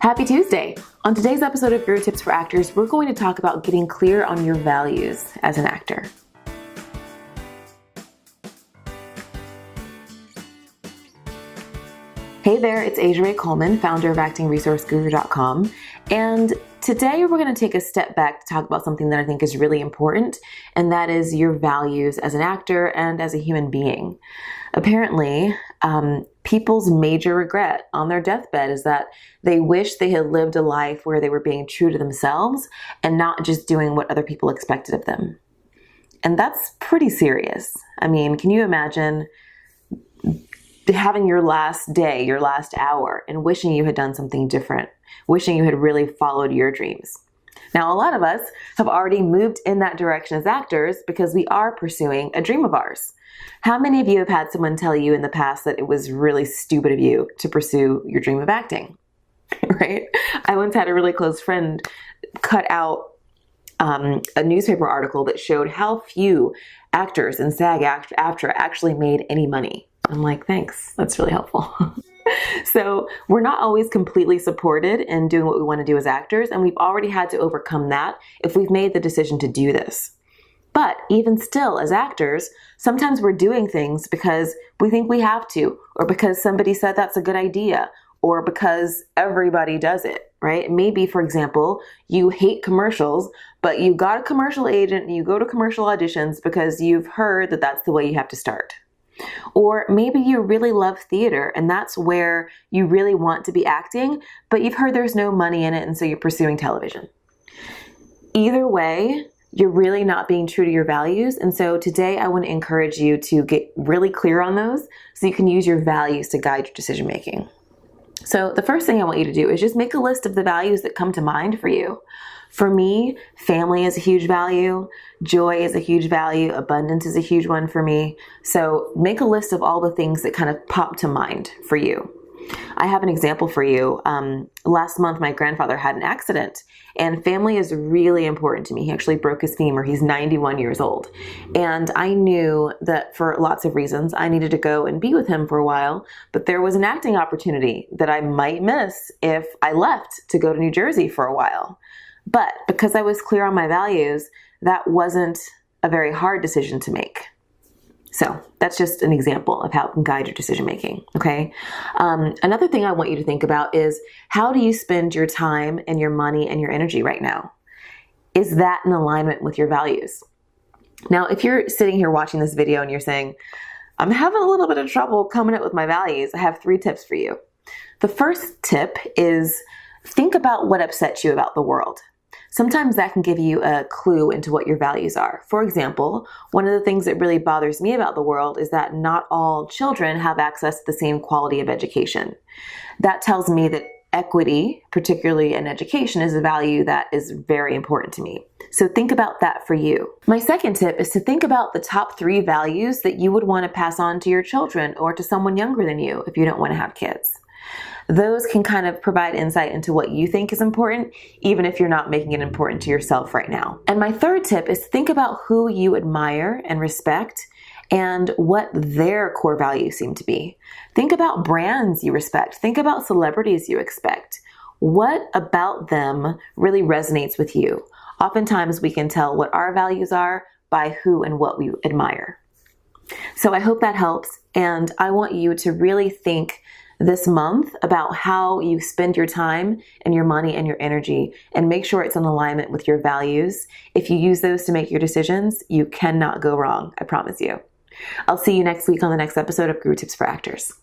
Happy Tuesday! On today's episode of Guru Tips for Actors, we're going to talk about getting clear on your values as an actor. Hey there, it's Asia Ray Coleman, founder of actingresourceguru.com, and today we're going to take a step back to talk about something that I think is really important, and that is your values as an actor and as a human being. Apparently, people's major regret on their deathbed is that they wish they had lived a life where they were being true to themselves and not just doing what other people expected of them. And that's pretty serious. I mean, can you imagine having your last day, your last hour, and wishing you had done something different, wishing you had really followed your dreams? Now, a lot of us have already moved in that direction as actors because we are pursuing a dream of ours. How many of you have had someone tell you in the past that it was really stupid of you to pursue your dream of acting, right? I once had a really close friend cut out a newspaper article that showed how few actors in SAG-AFTRA actually made any money. I'm like, thanks, that's really helpful. So we're not always completely supported in doing what we want to do as actors, and we've already had to overcome that if we've made the decision to do this. But even still, as actors, sometimes we're doing things because we think we have to, or because somebody said that's a good idea, or because everybody does it, right? Maybe, for example, you hate commercials, but you got a commercial agent and you go to commercial auditions because you've heard that that's the way you have to start. Or maybe you really love theater and that's where you really want to be acting, but you've heard there's no money in it and so you're pursuing television. Either way, you're really not being true to your values. And so today I want to encourage you to get really clear on those so you can use your values to guide your decision making. So the first thing I want you to do is just make a list of the values that come to mind for you. For me, family is a huge value, joy is a huge value, abundance is a huge one for me. So make a list of all the things that kind of pop to mind for you. I have an example for you. Last month, my grandfather had an accident, and family is really important to me. He actually broke his femur. He's 91 years old. And I knew that for lots of reasons, I needed to go and be with him for a while, but there was an acting opportunity that I might miss if I left to go to New Jersey for a while. But because I was clear on my values, that wasn't a very hard decision to make. So that's just an example of how it can guide your decision making, okay? Another thing I want you to think about is, how do you spend your time and your money and your energy right now? Is that in alignment with your values? Now, if you're sitting here watching this video and you're saying, I'm having a little bit of trouble coming up with my values, I have 3 tips for you. The first tip is, think about what upsets you about the world. Sometimes that can give you a clue into what your values are. For example, one of the things that really bothers me about the world is that not all children have access to the same quality of education. That tells me that equity, particularly in education, is a value that is very important to me. So think about that for you. My second tip is to think about the top 3 values that you would want to pass on to your children or to someone younger than you if you don't want to have kids. Those can kind of provide insight into what you think is important, even if you're not making it important to yourself right now. And my third tip is think about who you admire and respect and what their core values seem to be. Think about brands you respect. Think about celebrities you expect. What about them really resonates with you? Oftentimes we can tell what our values are by who and what we admire. So I hope that helps, and I want you to really think this month about how you spend your time and your money and your energy, and make sure it's in alignment with your values. If you use those to make your decisions, you cannot go wrong, I promise you. I'll see you next week on the next episode of Guru Tips for Actors.